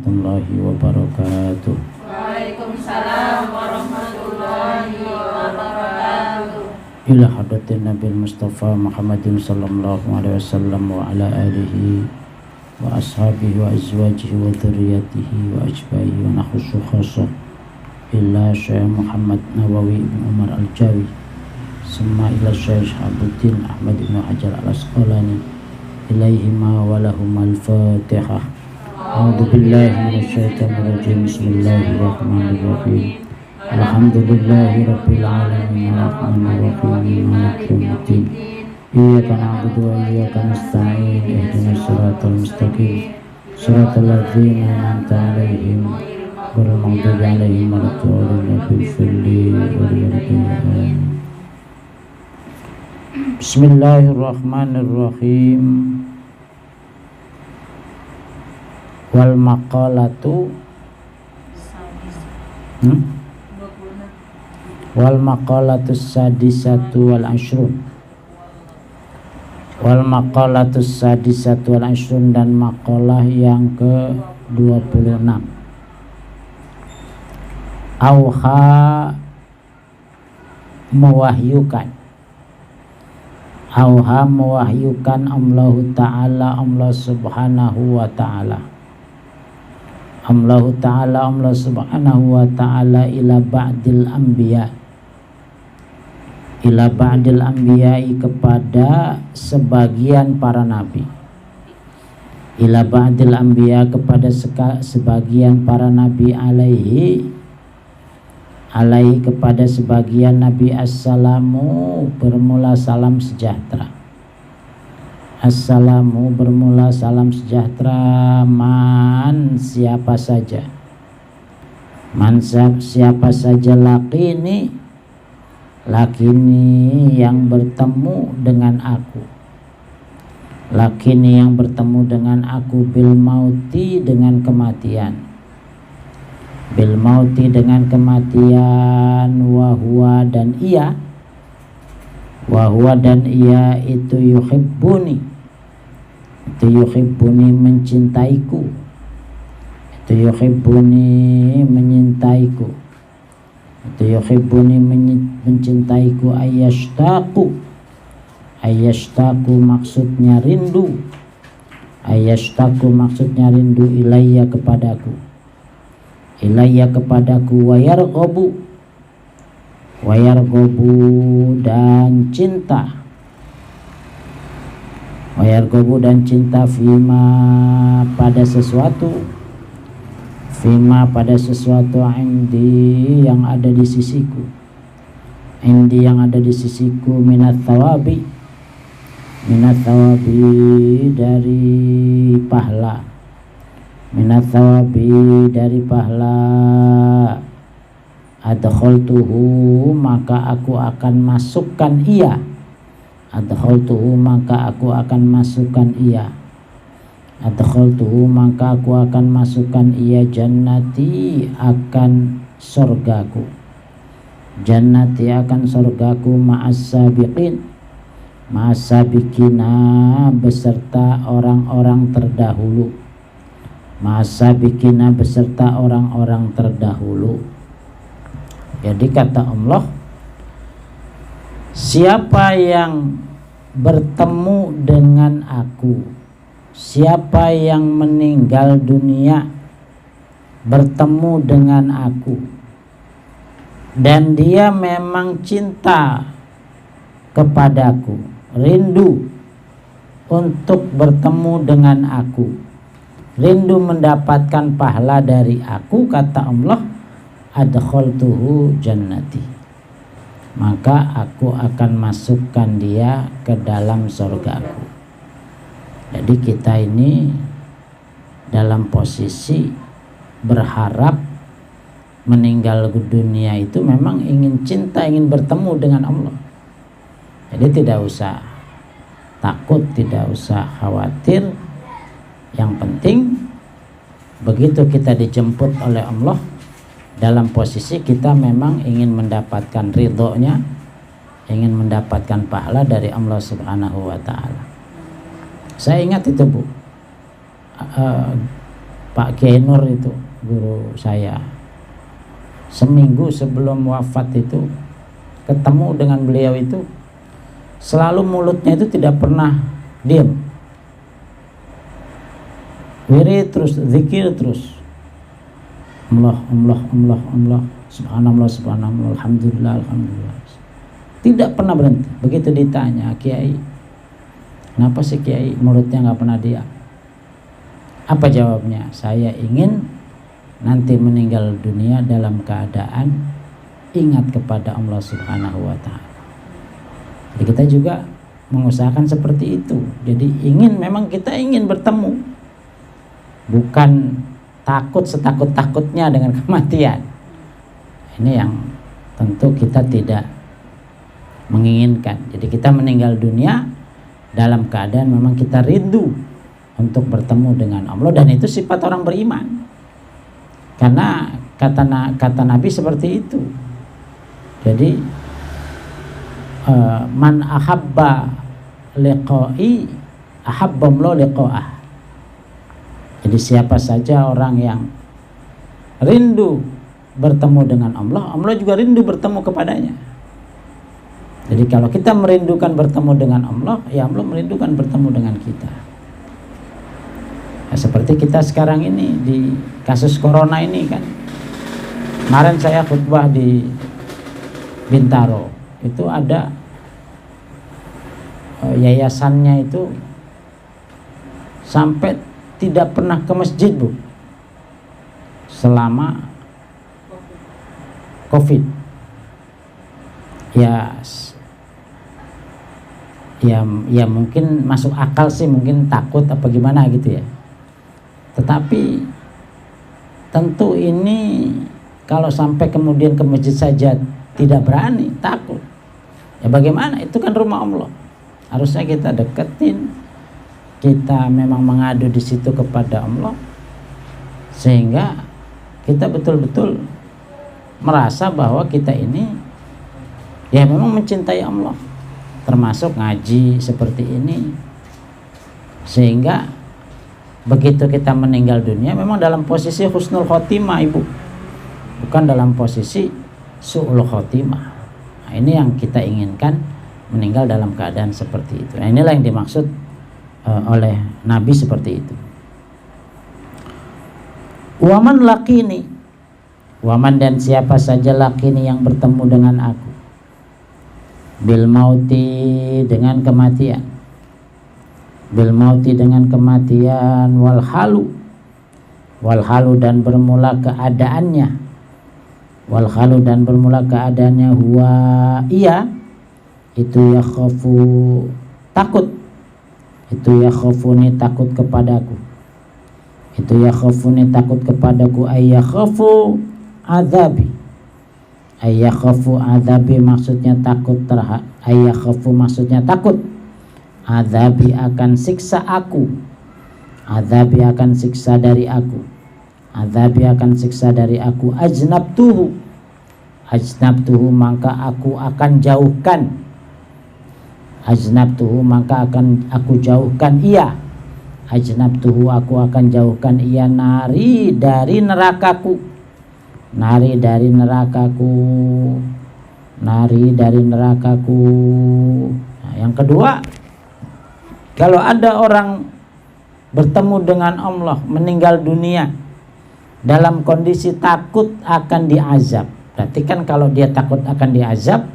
warahmatullahi wabarakatuh. Waalaikumsalam warahmatullahi wabarakatuh. Ila hadratin Nabi Mustafa Muhammadin sallallahu alaihi wasallam wa ala alihi wa ashabihi wa azwajihi wa dzurriyyatihi wa ajbaihi wa nakhussu khassah illa Syekh Muhammad Nawawi ibn Umar Al-Jawi summa ila Syekh Abuddin Ahmad ibn Hajar Al-Asqalani ilaihima wa lahum al-fatihah. A'udzu billahi minasyaitonir rajim. Bismillahirrahmanirrahim. Alhamdulillahi rabbil alamin arrahmanir rahim maliki yaumiddin. Iyyaka na'budu wa iyyaka nasta'in ihdinas siratal mustaqim siratal ladzina an'amta 'alaihim ghairil maghdubi 'alaihim waladdallin. Bismillahirrahmanirrahim. Wal maqalatu wal maqalatus sadisatu wal ashrun. Wal maqalatus sadisatu wal ashrun, dan maqalah yang ke-26. Auha mewahyukan. Auha mewahyukan Allah Ta'ala, Allah Subhanahu wa Ta'ala. Allah Ta'ala, Allah Subhanahu wa Ta'ala ila ba'dil anbiya, ila ba'dil anbiya'i, kepada sebagian para nabi. Ila ba'dil anbiya, kepada sebagian para nabi, alaihi kepada sebagian nabi, assalamu bermula salam sejahtera. Assalamu bermula salam sejahtera, man siapa saja, man siapa saja, lakini yang bertemu dengan aku, lakini yang bertemu dengan aku, bil mauti dengan kematian, bil mauti dengan kematian, wahwa dan ia, wahwa dan ia itu yuhibbuni, itu yuhibbuni mencintaiku, itu yuhibbuni menyintaiku, itu yuhibbuni mencintaiku, ayashtaku maksudnya rindu, ayashtaku maksudnya rindu, ilayya kepadaku, ilayya kepadaku, wayargobu dan cinta, wayargobu dan cinta, fima pada sesuatu, fima pada sesuatu, indi yang ada di sisiku, indi yang ada di sisiku, minat thawabi dari pahala, minat thawabi dari pahala, adkhaltuhu maka aku akan masukkan ia, adkhaltuhu maka aku akan masukkan ia, adkhaltuhu maka aku akan masukkan ia, jannati akan surgaku, jannati akan surgaku, ma'as-sabiqin, ma'as-sabiqina beserta orang-orang terdahulu, ma'as-sabiqina beserta orang-orang terdahulu. Jadi kata Allah, siapa yang bertemu dengan aku, siapa yang meninggal dunia bertemu dengan aku, dan dia memang cinta kepadaku, rindu untuk bertemu dengan aku, rindu mendapatkan pahala dari aku, kata Allah, adkhaltuhu jannati, maka aku akan masukkan dia ke dalam surgaku. Jadi kita ini dalam posisi berharap meninggal dunia itu memang ingin cinta, ingin bertemu dengan Allah. Jadi tidak usah takut, tidak usah khawatir. Yang penting begitu kita dijemput oleh Allah, dalam posisi kita memang ingin mendapatkan ridhonya, ingin mendapatkan pahala dari Allah Subhanahu wa Ta'ala. Saya ingat itu Bu, Pak Kiai Nur itu guru saya, seminggu sebelum wafat itu ketemu dengan beliau itu selalu mulutnya itu tidak pernah diam, wirid terus, zikir terus, Allah Allah Allah Allah, subhanallah subhanallah, alhamdulillah alhamdulillah, tidak pernah berhenti. Begitu ditanya, Kiai, kenapa sih Kiai mulutnya nggak pernah diam? Apa jawabnya? Saya ingin nanti meninggal dunia dalam keadaan ingat kepada Allah Subhanahu wa Ta'ala. Jadi kita juga mengusahakan seperti itu. Jadi memang kita ingin bertemu, bukan takut setakut-takutnya dengan kematian. Ini yang tentu kita tidak menginginkan. Jadi kita meninggal dunia dalam keadaan memang kita rindu untuk bertemu dengan Allah, dan itu sifat orang beriman. Karena kata Nabi seperti itu. Jadi man ahabba liqa'i ahabbamlo liqa'ah. Jadi siapa saja orang yang rindu bertemu dengan Allah, Allah juga rindu bertemu kepadanya. Jadi kalau kita merindukan bertemu dengan Allah, ya Allah merindukan bertemu dengan kita. Nah, seperti kita sekarang ini di kasus corona ini kan. Kemarin saya khutbah di Bintaro, itu ada yayasannya itu sampai tidak pernah ke masjid, Bu, selama COVID. Ya mungkin masuk akal sih, mungkin takut apa gimana gitu ya. Tetapi tentu ini kalau sampai kemudian ke masjid saja tidak berani, takut, ya bagaimana? Itu kan rumah Allah, harusnya kita deketin, kita memang mengadu di situ kepada Allah, sehingga kita betul-betul merasa bahwa kita ini ya memang mencintai Allah, termasuk ngaji seperti ini, sehingga begitu kita meninggal dunia memang dalam posisi husnul khotimah, Ibu, bukan dalam posisi su'ul khotimah. Nah, ini yang kita inginkan, meninggal dalam keadaan seperti itu. Nah, inilah yang dimaksud oleh Nabi seperti itu. Waman lakini, waman dan siapa saja lakini yang bertemu dengan aku, bil mauti dengan kematian, bil mauti dengan kematian, wal halu dan bermula keadaannya, wal halu dan bermula keadaannya, huwa iya itu yakhafu takut, itu yakhafuni takut kepadaku, itu yakhafuni takut kepadaku, ayyakhafu azabi, ayyakhafu azabi maksudnya takut ayyakhafu maksudnya takut, azabi akan siksa aku, azabi akan siksa dari aku, azabi akan siksa dari aku, ajnabtuhu maka aku akan jauhkan, ajnabtuhu maka akan aku jauhkan ia, ajnabtuhu aku akan jauhkan ia, nari dari nerakaku, nari dari nerakaku, nari dari nerakaku. Nah, yang kedua, kalau ada orang bertemu dengan Allah, meninggal dunia dalam kondisi takut akan diazab, berarti kan kalau dia takut akan diazab,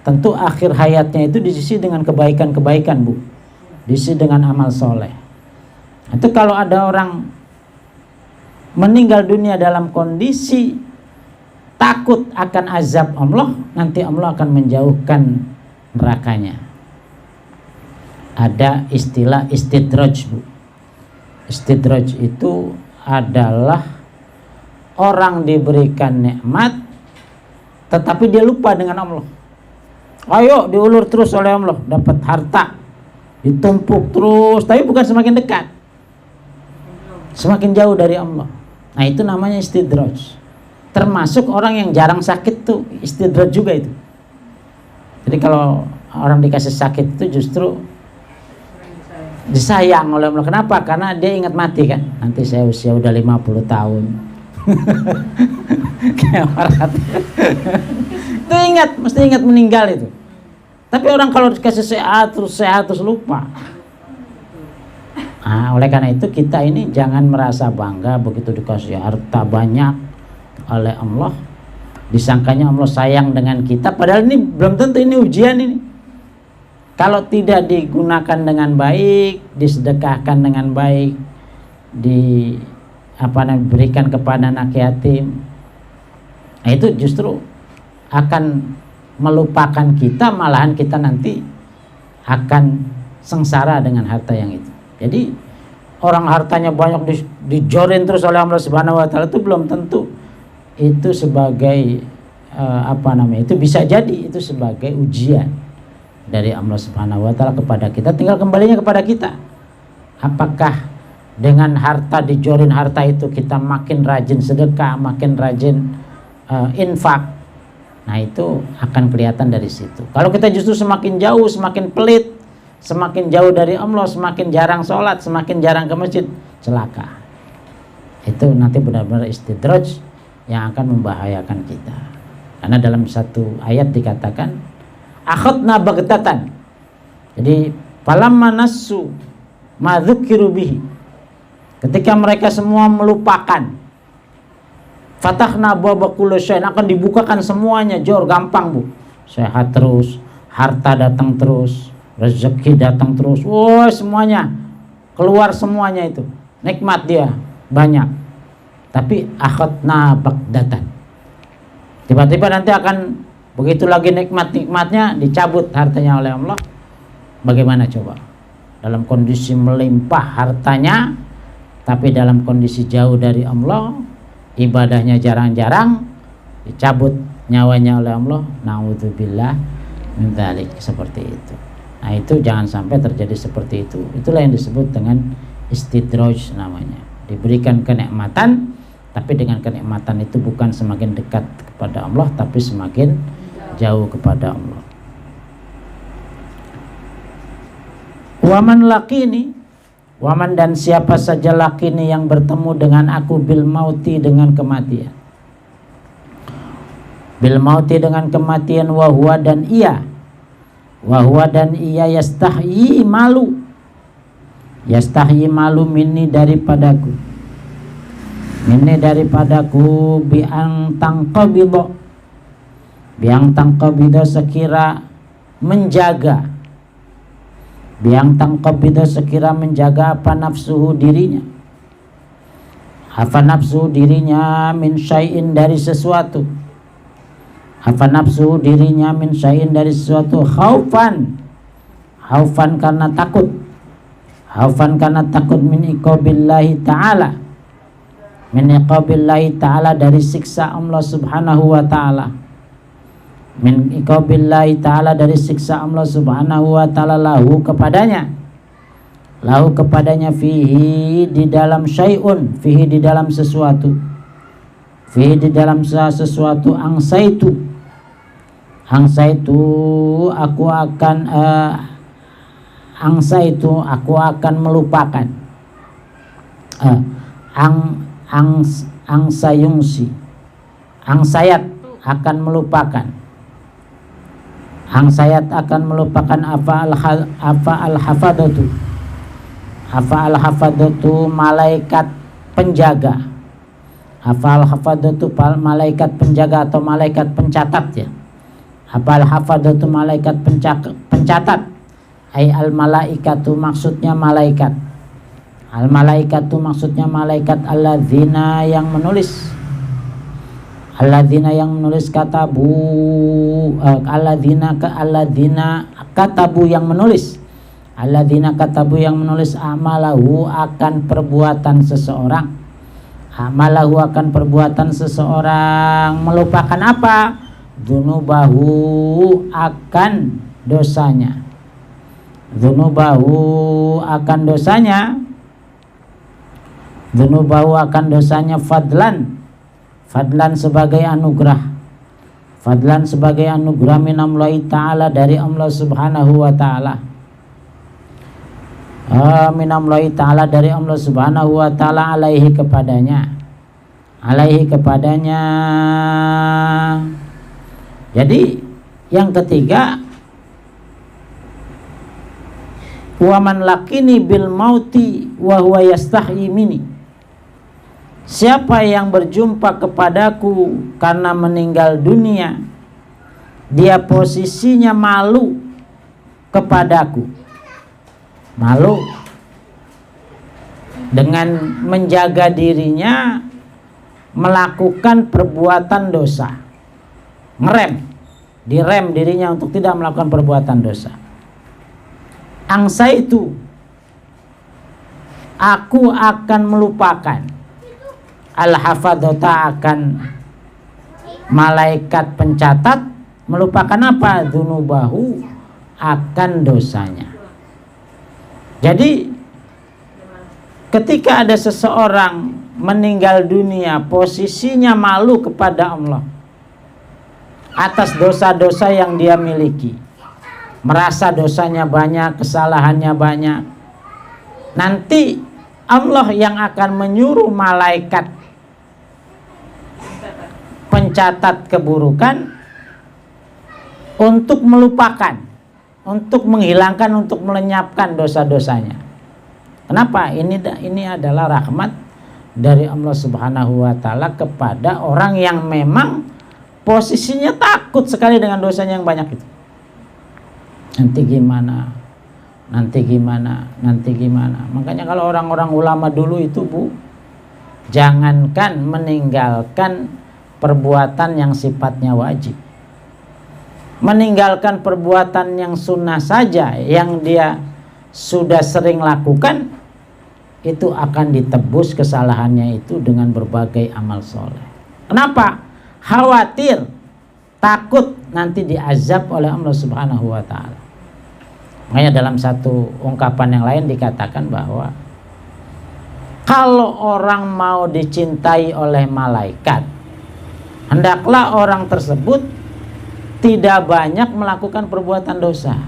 tentu akhir hayatnya itu diisi dengan kebaikan-kebaikan, Bu, diisi dengan amal soleh. Itu kalau ada orang meninggal dunia dalam kondisi takut akan azab Allah, nanti Allah akan menjauhkan nerakanya. Ada istilah istidraj, Bu. Istidraj itu adalah orang diberikan nikmat tetapi dia lupa dengan Allah. Ayo diulur terus oleh Allah, dapat harta, ditumpuk terus, tapi bukan semakin dekat, semakin jauh dari Allah. Nah, itu namanya istidraj. Termasuk orang yang jarang sakit tuh istidraj juga itu. Jadi kalau orang dikasih sakit itu justru disayang oleh Allah. Kenapa? Karena dia ingat mati kan. Nanti saya usia udah 50 tahun. Itu ingat, mesti ingat meninggal itu. Tapi orang kalau dikasih sehat terus lupa. Nah, oleh karena itu kita ini jangan merasa bangga begitu dikasih harta banyak oleh Allah, disangkanya Allah sayang dengan kita, padahal ini belum tentu, ini ujian ini. Kalau tidak digunakan dengan baik, disedekahkan dengan baik, diberikan kepada anak yatim, nah itu justru akan melupakan kita, malahan kita nanti akan sengsara dengan harta yang itu. Jadi orang hartanya banyak dijorin terus oleh Allah Subhanahu wa taala itu belum tentu itu sebagai itu bisa jadi itu sebagai ujian dari Allah Subhanahu wa taala kepada kita, tinggal kembalinya kepada kita. Apakah dengan harta dijorin harta itu kita makin rajin sedekah, makin rajin infak. Nah, itu akan kelihatan dari situ. Kalau kita justru semakin jauh, semakin pelit, semakin jauh dari Allah, semakin jarang sholat, semakin jarang ke masjid, celaka. Itu nanti benar-benar istidraj yang akan membahayakan kita. Karena dalam satu ayat dikatakan akhadna baghtatan. Jadi falamma nassu ma dzukiru bihi. Ketika mereka semua melupakan, fatahna abwaaba kulli syai'in, akan dibukakan semuanya, jor gampang Bu. Sehat terus, harta datang terus, rezeki datang terus, semuanya keluar, semuanya itu nikmat dia banyak. Tapi akhadna baghtatan, tiba-tiba nanti akan begitu lagi nikmatnya dicabut hartanya oleh Allah. Bagaimana coba? Dalam kondisi melimpah hartanya, tapi dalam kondisi jauh dari Allah, ibadahnya jarang-jarang, dicabut nyawanya oleh Allah. Na'udzubillah min dzalik, seperti itu. Nah, itu jangan sampai terjadi seperti itu. Itulah yang disebut dengan istidraj namanya. Diberikan kenikmatan, tapi dengan kenikmatan itu bukan semakin dekat kepada Allah, tapi semakin jauh kepada Allah. Waman lakini, waman dan siapa saja lakini yang bertemu dengan aku bil mauti dengan kematian. Bil mauti dengan kematian, wahwa dan ia yastahyi malu minni daripadaku biang tangqabido sekira menjaga apa nafsuhu dirinya, min syai'in dari sesuatu, khaufan karena takut min iqabillahi ta'ala dari siksa Allah Subhanahu wa ta'ala, dari siksa Allah Subhanahu wa ta'ala lahu kepadanya fihi di dalam syai'un, fihi di dalam sesuatu aku akan melupakan, angsayat akan melupakan apa al-hafadatu malaikat penjaga, malaikat penjaga atau malaikat pencatat ya. Apa al-hafadatu malaikat pencatat, ai al-malaikatu maksudnya malaikat, al-malaikatu maksudnya malaikat alladzina yang menulis katabu, alladzina katabu yang menulis, amalahu akan perbuatan seseorang, melupakan apa? Dzunubahu akan dosanya, fadlan sebagai anugerah minallahi ta'ala dari Allah Subhanahu wa ta'ala. minallahi ta'ala, dari Allah subhanahu wa ta'ala, alaihi kepadanya. Jadi yang ketiga, wa man lakini bil mauti wa huwa yastahi mini, siapa yang berjumpa kepadaku karena meninggal dunia, dia posisinya malu kepadaku. Malu dengan menjaga dirinya melakukan perbuatan dosa. Direm dirinya untuk tidak melakukan perbuatan dosa. Angsa itu, aku akan melupakan. Al-hafadhota, akan malaikat pencatat melupakan apa? Dzunubahu, akan dosanya. Jadi ketika ada seseorang meninggal dunia, posisinya malu kepada Allah atas dosa-dosa yang dia miliki, merasa dosanya banyak, kesalahannya banyak. Nanti Allah yang akan menyuruh malaikat pencatat keburukan untuk melupakan, untuk menghilangkan, untuk melenyapkan dosa-dosanya. Kenapa? Ini adalah rahmat dari Allah Subhanahu wa ta'ala kepada orang yang memang posisinya takut sekali dengan dosanya yang banyak itu. Nanti gimana. Makanya kalau orang-orang ulama dulu itu, Bu, jangankan meninggalkan perbuatan yang sifatnya wajib, meninggalkan perbuatan yang sunnah saja yang dia sudah sering lakukan, itu akan ditebus kesalahannya itu dengan berbagai amal soleh. Kenapa? Khawatir, takut nanti diazab oleh Allah Subhanahu wa ta'ala. Makanya dalam satu ungkapan yang lain dikatakan bahwa kalau orang mau dicintai oleh malaikat, hendaklah orang tersebut tidak banyak melakukan perbuatan dosa.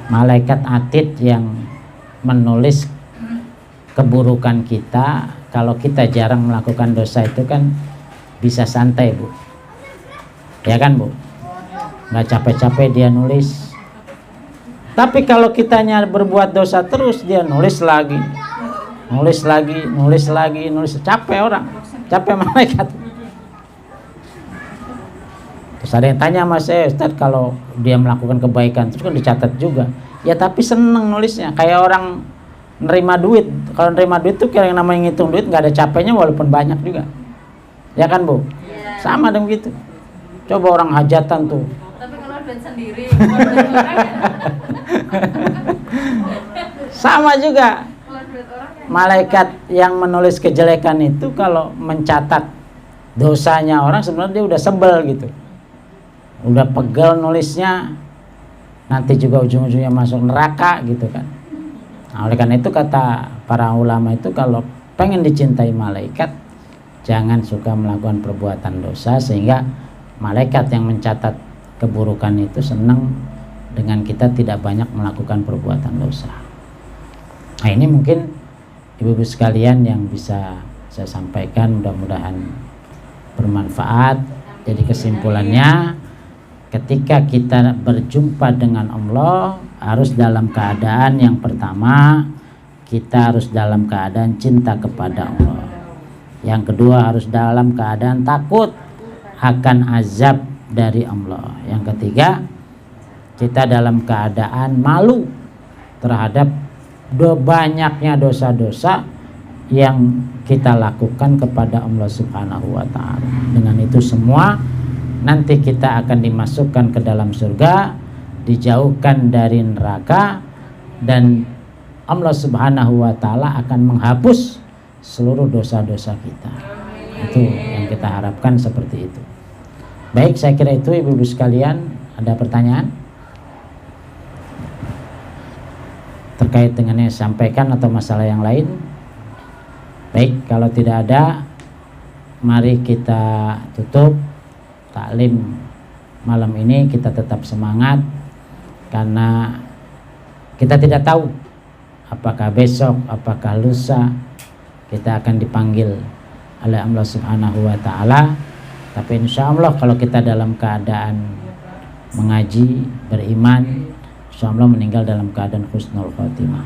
Malaikat atid yang menulis keburukan kita, kalau kita jarang melakukan dosa itu kan bisa santai, Bu. Ya kan, Bu? Nggak capek-capek dia nulis. Tapi kalau kitanya berbuat dosa terus, dia nulis lagi. Capek orang, capek malaikat. Terus ada yang tanya sama saya, Ustaz, kalau dia melakukan kebaikan terus kan dicatat juga. Ya tapi seneng nulisnya, kayak orang nerima duit. Kalau nerima duit tuh kayak yang namanya ngitung duit, nggak ada capeknya walaupun banyak juga. Ya kan, Bu? Ya. Sama dengan gitu. Coba orang hajatan tuh. Tapi kalau duit sendiri, sama juga. Malaikat yang menulis kejelekan itu kalau mencatat dosanya orang, sebenarnya dia udah sebel gitu. Udah pegel nulisnya, nanti juga ujung-ujungnya masuk neraka gitu kan. Nah, oleh karena itu kata para ulama itu, kalau pengen dicintai malaikat, jangan suka melakukan perbuatan dosa, sehingga malaikat yang mencatat keburukan itu senang dengan kita tidak banyak melakukan perbuatan dosa. Nah, ini mungkin ibu-ibu sekalian yang bisa saya sampaikan, mudah-mudahan bermanfaat. Jadi kesimpulannya, ketika kita berjumpa dengan Allah, harus dalam keadaan yang pertama, kita harus dalam keadaan cinta kepada Allah. Yang kedua, harus dalam keadaan takut akan azab dari Allah. Yang ketiga, kita dalam keadaan malu terhadap banyaknya dosa-dosa yang kita lakukan kepada Allah Subhanahu wa ta'ala. Dengan itu semua, nanti kita akan dimasukkan ke dalam surga, dijauhkan dari neraka, dan Allah Subhanahu wa ta'ala akan menghapus seluruh dosa-dosa kita. Itu yang kita harapkan, seperti itu. Baik, saya kira itu ibu-ibu sekalian. Ada pertanyaan terkait dengan yang sampaikan atau masalah yang lain? Baik, kalau tidak ada, mari kita tutup taklim malam ini. Kita tetap semangat karena kita tidak tahu apakah besok, apakah lusa kita akan dipanggil oleh Allah Subhanahu wa Ta'ala. Tapi insya Allah kalau kita dalam keadaan mengaji, beriman, insya Allah meninggal dalam keadaan husnul khotimah.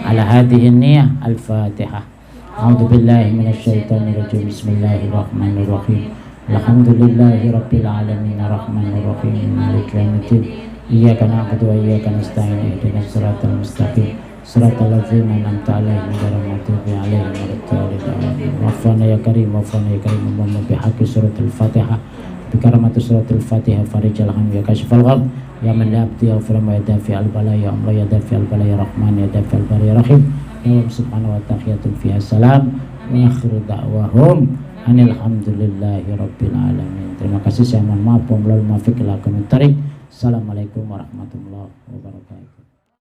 Ala hadhihi niyah al-fatihah. A'udzu billahi minasyaitonir rajim. Bismillahirrahmanirrahim. Alhamdulillahi rabbil alamin arrahmanir rahim maliki yaumiddin. Iyyaka na'budu wa iyyaka nasta'in ihdinas siratal mustaqim siratal ladzina an'amta 'alaihim ghairil maghdubi 'alaihim waladdallin. Waffana ya karim, waffana ya karim, Allahumma bihaqqi suratul Fatihah bi karamati suratul Fatihah farijal ham ya kashifal gham ya man la yabdi yaghfir ma yadafi al bala ya Allah ya dafi al bala ya rahman ya dafi al bala ya rahim ya subhanahu wa ta'ala fiha salam wa akhiru da'wahum alhamdulillahi rabbil alamin. Terima kasih, saya mohon maaf. Assalamualaikum warahmatullahi wabarakatuh.